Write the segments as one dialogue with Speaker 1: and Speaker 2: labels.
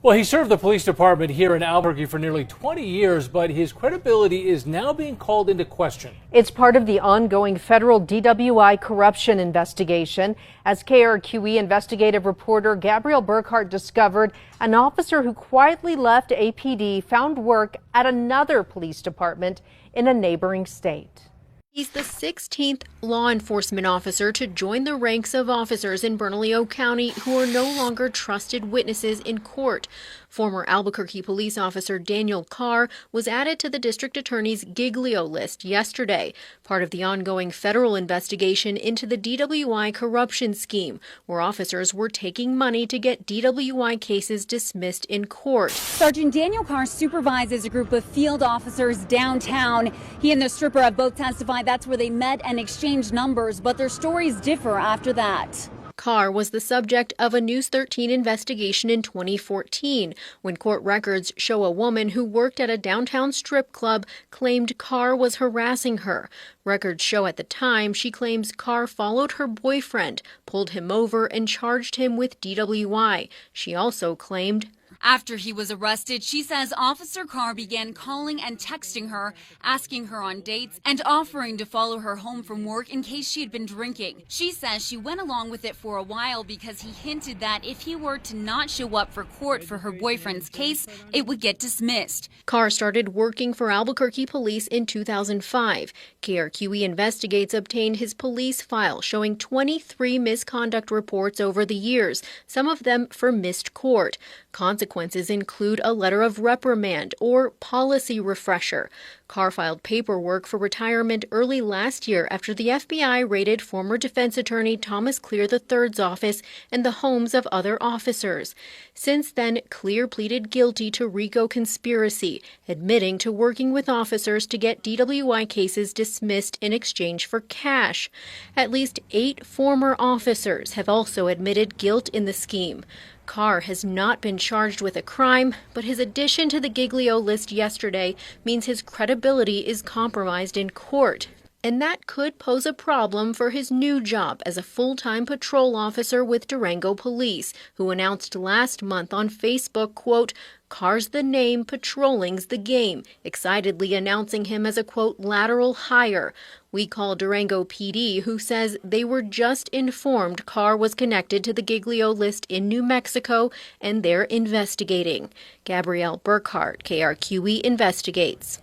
Speaker 1: Well, he served the police department here in Albuquerque for nearly 20 years, but his credibility is now being called into question.
Speaker 2: It's part of the ongoing federal DWI corruption investigation. As KRQE investigative reporter Gabrielle Burkhart discovered, an officer who quietly left APD found work at another police department in a neighboring state.
Speaker 3: He's the 16th law enforcement officer to join the ranks of officers in Bernalillo County who are no longer trusted witnesses in court. Former Albuquerque police officer Daniel Carr was added to the district attorney's Giglio list yesterday, part of the ongoing federal investigation into the DWI corruption scheme, where officers were taking money to get DWI cases dismissed in court.
Speaker 4: Sergeant Daniel Carr supervises a group of field officers downtown. He and the stripper have both testified that's where they met and exchanged numbers, but their stories differ after that.
Speaker 3: Carr was the subject of a News 13 investigation in 2014, when court records show a woman who worked at a downtown strip club claimed Carr was harassing her. Records show at the time she claims Carr followed her boyfriend, pulled him over, and charged him with DWI. She also claimed,
Speaker 4: after he was arrested, she says Officer Carr began calling and texting her, asking her on dates, and offering to follow her home from work in case she had been drinking. She says she went along with it for a while because he hinted that if he were to not show up for court for her boyfriend's case, it would get dismissed.
Speaker 3: Carr started working for Albuquerque police in 2005. KRQE Investigates obtained his police file showing 23 misconduct reports over the years, some of them for missed court. Consequences include a letter of reprimand or policy refresher. Carr filed paperwork for retirement early last year after the FBI raided former defense attorney Thomas Clear III's office and the homes of other officers. Since then, Clear pleaded guilty to RICO conspiracy, admitting to working with officers to get DWI cases dismissed in exchange for cash. At least 8 former officers have also admitted guilt in the scheme. Carr has not been charged with a crime, but his addition to the Giglio list yesterday means his credibility is compromised in court. And that could pose a problem for his new job as a full-time patrol officer with Durango Police, who announced last month on Facebook, quote, "Carr's the name, patrolling's the game," excitedly announcing him as a, quote, lateral hire. We call Durango PD, who says they were just informed Carr was connected to the Giglio list in New Mexico, and they're investigating. Gabrielle Burkhart, KRQE Investigates.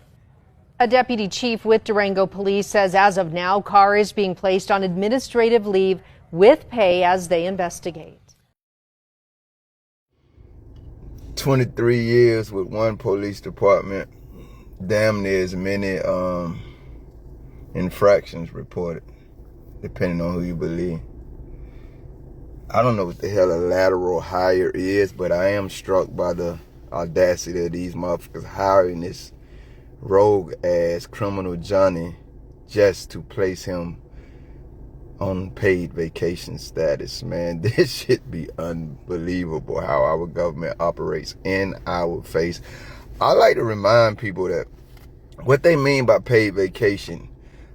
Speaker 2: A deputy chief with Durango Police says as of now, Carr is being placed on administrative leave with pay as they investigate.
Speaker 5: 23 years with one police department, damn near as many infractions reported, depending on who you believe. I don't know what the hell a lateral hire is, but I am struck by the audacity of these motherfuckers hiring this rogue ass criminal Johnny just to place him on paid vacation status. Man, this shit be unbelievable how our government operates in our face. I like to remind people that what they mean by paid vacation.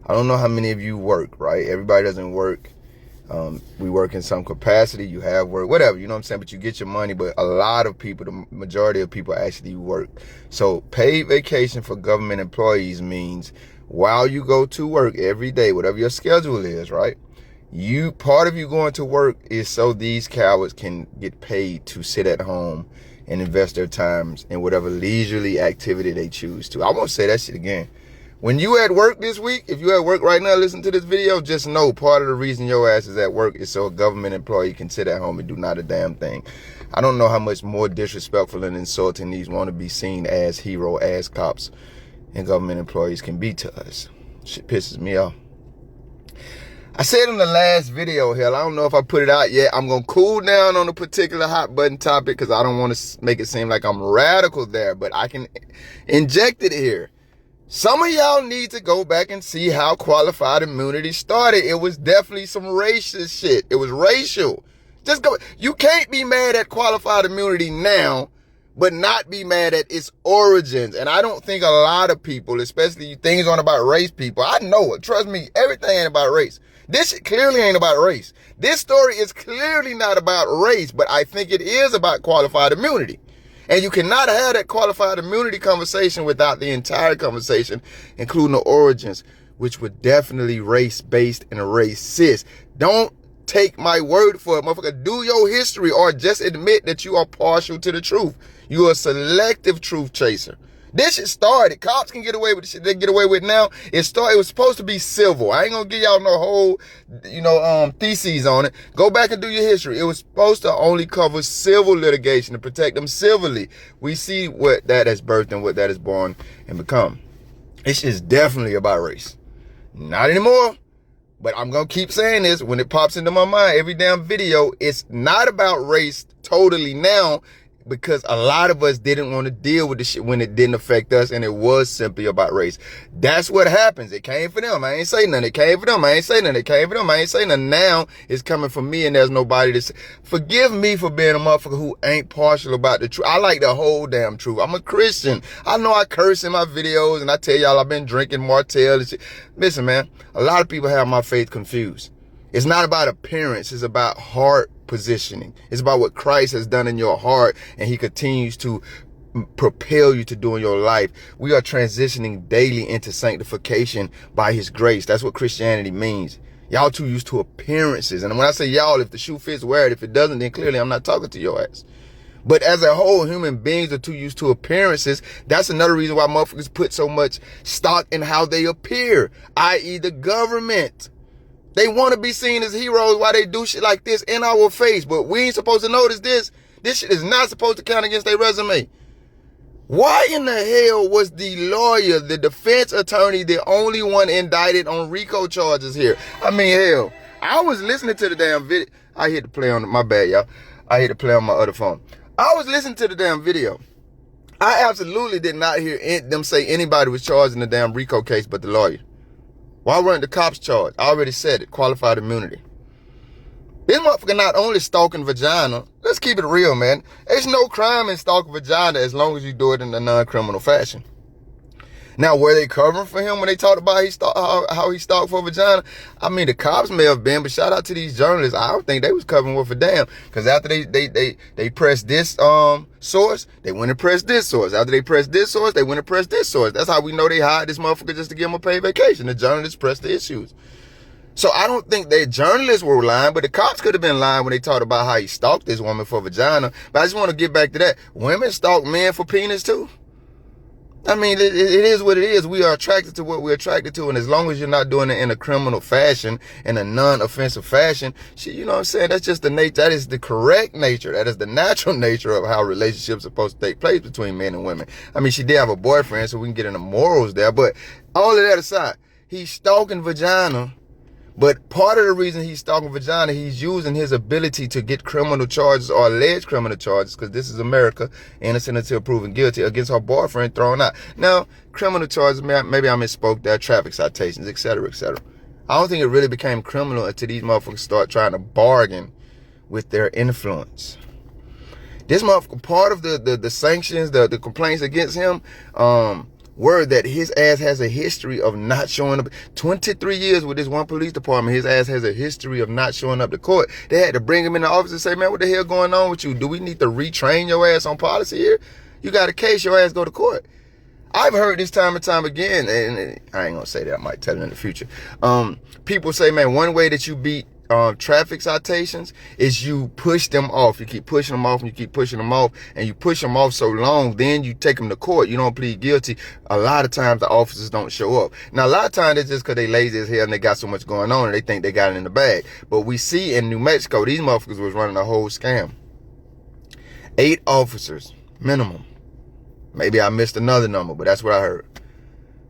Speaker 5: I don't know how many of you work, right? Everybody doesn't work. We work in some capacity, you have work, whatever, you know what I'm saying? But you get your money, but a lot of people, the majority of people actually work. So paid vacation for government employees means while you go to work every day, whatever your schedule is, right? Part of you going to work is so these cowards can get paid to sit at home and invest their times in whatever leisurely activity they choose to. I won't say that shit again. When you at work this week, if you at work right now, listen to this video, just know part of the reason your ass is at work is so a government employee can sit at home and do not a damn thing. I don't know how much more disrespectful and insulting these want to be seen as hero ass cops and government employees can be to us. Shit pisses me off. I said in the last video, hell, I don't know if I put it out yet. I'm going to cool down on a particular hot button topic because I don't want to make it seem like I'm radical there, but I can inject it here. Some of y'all need to go back and see how qualified immunity started. It was definitely some racist shit. It was racial. Just go. You can't be mad at qualified immunity now, but not be mad at its origins. And I don't think a lot of people, especially things on about race people, I know it. Trust me, everything ain't about race. This shit clearly ain't about race. This story is clearly not about race, but I think it is about qualified immunity. And you cannot have that qualified immunity conversation without the entire conversation, including the origins, which were definitely race-based and racist. Don't take my word for it, motherfucker. Do your history or just admit that you are partial to the truth. You are a selective truth chaser. This shit started. Cops can get away with the shit they get away with now. It was supposed to be civil. I ain't gonna give y'all no whole, theses on it. Go back and do your history. It was supposed to only cover civil litigation to protect them civilly. We see what that has birthed and what that has born and become. This is definitely about race. Not anymore. But I'm gonna keep saying this when it pops into my mind every damn video. It's not about race totally now, because a lot of us didn't want to deal with the shit when it didn't affect us, and it was simply about race. That's what happens. It came for them. I ain't say nothing. It came for them. I ain't say nothing. It came for them. I ain't say nothing. Now it's coming for me, and there's nobody to say. Forgive me for being a motherfucker who ain't partial about the truth. I like the whole damn truth. I'm a Christian. I know I curse in my videos, and I tell y'all I've been drinking Martell and shit. Listen, man, a lot of people have my faith confused. It's not about appearance. It's about heart positioning. It's about what Christ has done in your heart, and he continues to propel you to do in your life. We are transitioning daily into sanctification by his grace. That's what Christianity means. Y'all too used to appearances. And when I say y'all, if the shoe fits, wear it. If it doesn't, then clearly I'm not talking to your ass. But as a whole, human beings are too used to appearances. That's another reason why motherfuckers put so much stock in how they appear, i.e. the government. They want to be seen as heroes while they do shit like this in our face. But we ain't supposed to notice this. This shit is not supposed to count against their resume. Why in the hell was the lawyer, the defense attorney, the only one indicted on RICO charges here? I mean, hell, I was listening to the damn video. I hit the play on my bad, y'all. I hit the play on my other phone. I was listening to the damn video. I absolutely did not hear them say anybody was charged in the damn RICO case but the lawyer. Why weren't the cops charged? I already said it. Qualified immunity. This motherfucker not only stalking vagina. Let's keep it real, man. There's no crime in stalking vagina as long as you do it in a non-criminal fashion. Now, were they covering for him when they talked about how he stalked for vagina? I mean, the cops may have been, but shout out to these journalists. I don't think they was covering with a damn. Because after they pressed this source, they went and pressed this source. After they pressed this source, they went and pressed this source. That's how we know they hired this motherfucker just to give him a paid vacation. The journalists pressed the issues. So I don't think they journalists were lying, but the cops could have been lying when they talked about how he stalked this woman for vagina. But I just want to get back to that. Women stalk men for penis too. I mean, it is what it is. We are attracted to what we're attracted to. And as long as you're not doing it in a criminal fashion, in a non-offensive fashion, shit, you know what I'm saying? That's just the nature. That is the correct nature. That is the natural nature of how relationships are supposed to take place between men and women. I mean, she did have a boyfriend, so we can get into morals there. But all of that aside, he's stalking vagina. But part of the reason he's stalking vagina, he's using his ability to get criminal charges or alleged criminal charges, because this is America, innocent until proven guilty, against her boyfriend thrown out. Now, criminal charges, maybe I misspoke there, traffic citations, etc., etc. I don't think it really became criminal until these motherfuckers start trying to bargain with their influence. This motherfucker, part of the sanctions, the complaints against him, word that his ass has a history of not showing up. 23 years with this one police department, his ass has a history of not showing up to court. They had to bring him in the office and say, man, what the hell going on with you? Do we need to retrain your ass on policy here? You got a case, your ass go to court. I've heard this time and time again, and I ain't gonna say that, I might tell it in the future. People say, man, one way that you beat traffic citations is you push them off. You keep pushing them off and you keep pushing them off, and you push them off so long, then you take them to court. You don't plead guilty. A lot of times the officers don't show up. Now, a lot of times it's just because they lazy as hell and they got so much going on and they think they got it in the bag. But we see in New Mexico, these motherfuckers was running a whole scam. 8 officers minimum. Maybe I missed another number, but that's what I heard.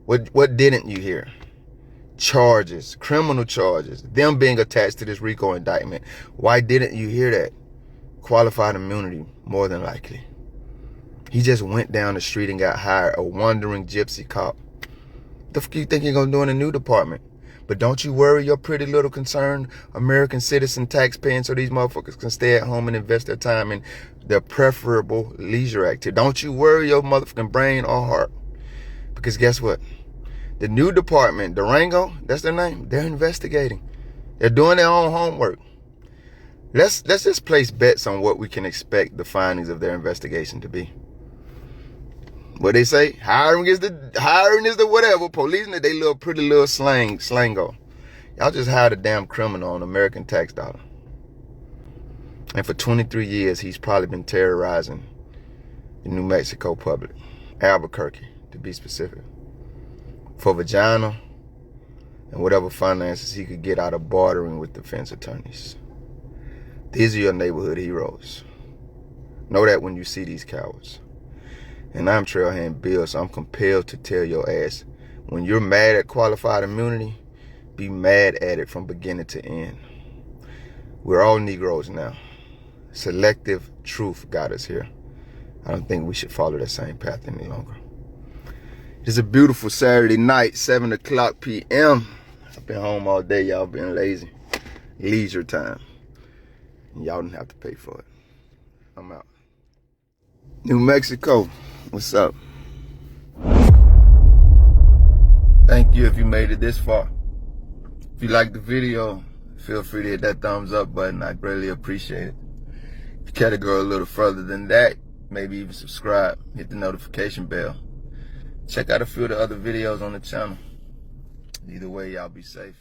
Speaker 5: What didn't you hear? Charges, criminal charges, them being attached to this RICO indictment. Why didn't you hear that? Qualified immunity, more than likely. He just went down the street and got hired, a wandering gypsy cop. The fuck you think you're gonna do in a new department? But don't you worry your pretty little concerned American citizen taxpaying so these motherfuckers can stay at home and invest their time in their preferable leisure activity. Don't you worry your motherfucking brain or heart. Because guess what? The new department, Durango, that's their name. They're investigating. They're doing their own homework. Let's just place bets on what we can expect the findings of their investigation to be. What they say? Hiring is the whatever. Policing it, they little pretty little slango. Y'all just hired a damn criminal on American tax dollar. And for 23 years, he's probably been terrorizing the New Mexico public. Albuquerque, to be specific. For vagina and whatever finances he could get out of bartering with defense attorneys. These are your neighborhood heroes. Know that when you see these cowards. And I'm Trailhand Bill, so I'm compelled to tell your ass, when you're mad at qualified immunity, be mad at it from beginning to end. We're all Negroes now. Selective truth got us here. I don't think we should follow that same path any longer. It's a beautiful Saturday night, 7 o'clock p.m. I've been home all day, y'all been lazy. Leisure time. Y'all didn't have to pay for it. I'm out. New Mexico, what's up? Thank you if you made it this far. If you liked the video, feel free to hit that thumbs up button. I greatly appreciate it. If you care to go a little further than that, maybe even subscribe, hit the notification bell. Check out a few of the other videos on the channel. Either way, y'all be safe.